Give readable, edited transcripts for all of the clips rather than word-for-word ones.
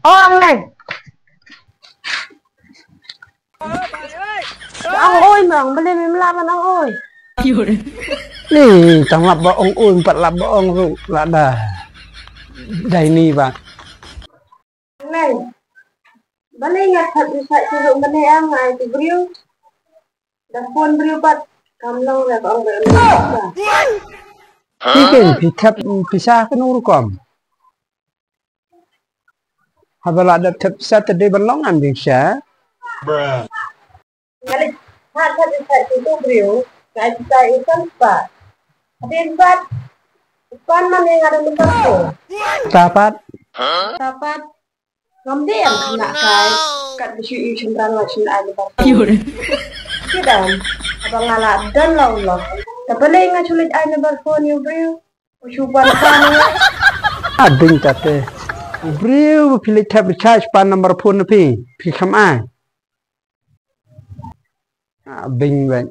Ông này, ông ơi mà ông bên em làm ông ơi. Nih, tanglap bohong empat lap bohong tu lada. Dah ini bang. Ông này, bên em ngặt thật phải sử dụng bên em này thì brio, đặt phone brio bắt, cầm lâu là ông về ông. Bikin pitap pisah kan urukom. Habala ada tap pisah tadi berlong ambil sah. Balik, thật phải sử dụng brio, cái itu pak. Tapi empat, kan mana yang ada nomor tu? Dapat. Dapat. Ngambil nak kai, kat bisi cendera macam ada nomor. Kita, abang ngalah dan laulah. Tapi lagi nggak sulit ada nomor phone you brio. Ucupan kamu. Ading tate. Brio pilih tap charge pan nomor phone pi. Pi kam ai. Bing bang.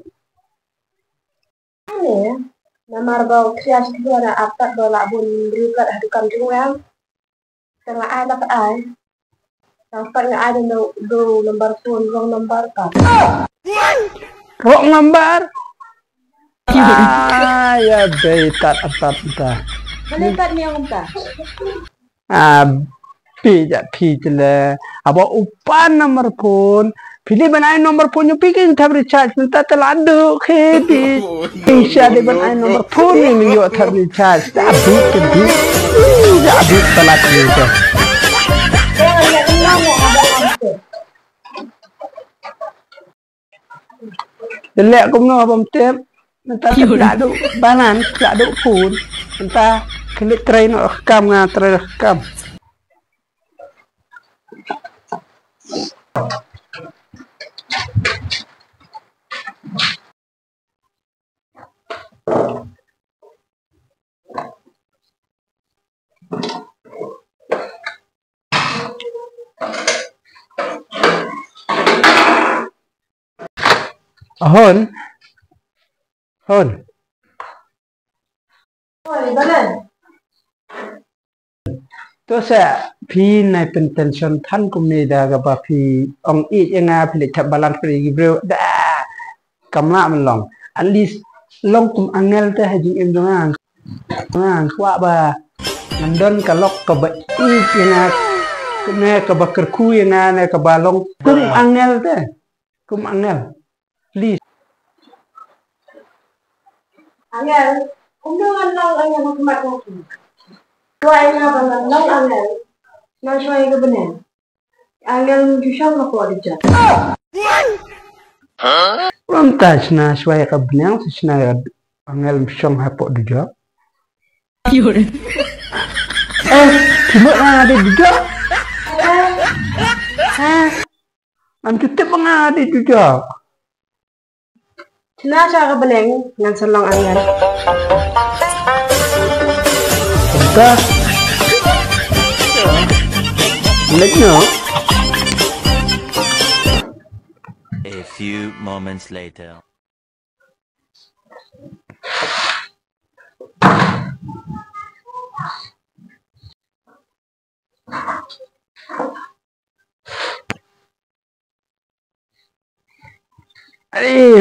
Ini, nomor bau kreasi itu ada apa dolar bun brio kat hadukan jumlah. Tengah ai dapat ai. Dapat nggak ada nomor phone wrong nomor kan. Wrong number. Ya betat atat dah. Melihat ni yang entah. Pi jele. Abo upan nomor phone. Pilih benai nomor phone you pikin tab recharge minta teladu kedi. Bisa di benai nomor phone ni you tab recharge. Tapi kedi. Jadi telat juga. Jangan lihat yang ada nanti. Jelek aku noh abang tip. Minta tak ada banan, tak ada phone. Minta klik train nak rekam ngah train rekam. Hon. Oi, banan. Tu saya pi naik pentension tan kumni dah gapa pi ong it yang ngah pilih tak balance pilih bro dah kamla melong. At least long kum angel teh haji em dongang. Kuat ba. Nandon kalok ke ba it yang ngah kena ke ba kerku yang ngah ke balong kum angel teh. Kum angel. Please. Angel, undangan nong angel hukumat lagi. Dua angel bangan nong angel. Nong suai ke benar. Angel jusang aku ada jat. Ram tas na suai ke benar sesna angel song hapok juga. Cuma ada juga. Am tetap ada juga. Senasa ke beneng dengan selong angel. Entah. Letnya. A few moments later.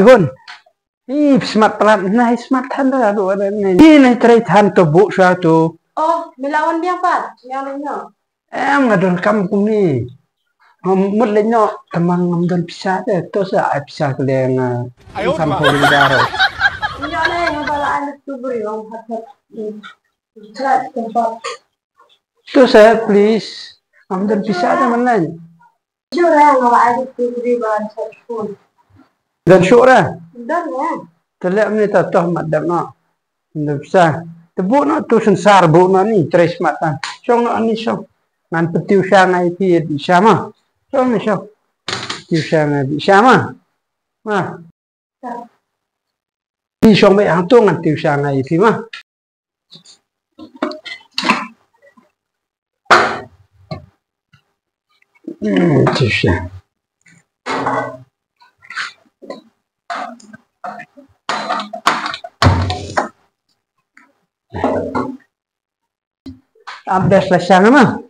Hon. Smart pelat, nah smart tanda tu ada ni. Ini try tan tu bu suatu. Oh, melawan biang pat, yang lainnya. Ngadon kampung ni. Mut lenyok temang ngamdan pisah deh. Tu saya pisah ke yang kampung di darat. Ini ada yang balaan itu beri orang hat-hat. Cerat tempat. Tu saya please ngamdan pisah deh mana? Jujur yang balaan itu beri bahan smartphone. Dan syurah. Dan ya. Terlihat ni tak tahu madam nak. Ngamdan pisah. Tebuk nak tu sensar bu nak ni try smart tan. Syong nak ni syong. Ngan petiu syang ai pi di syama. Syong ni syong. Petiu syang ai di syama. Ma. Ni syong baik hang tu ngan petiu syang ai pi mah. Petiu syang. Abdas lah syang mah.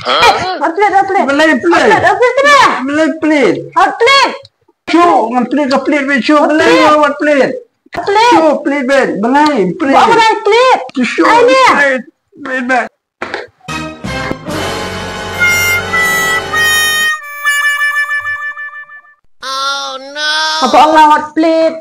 hot plate. Belai plate. Hot plate na. Belai plate. Hot plate. Show, ngan plate ka plate be show. Belai hot plate. Hot plate. Show plate be. Belai plate. Bawa mana plate? To show Ay, niya. plate. Plate be. Apa Allah hot plate?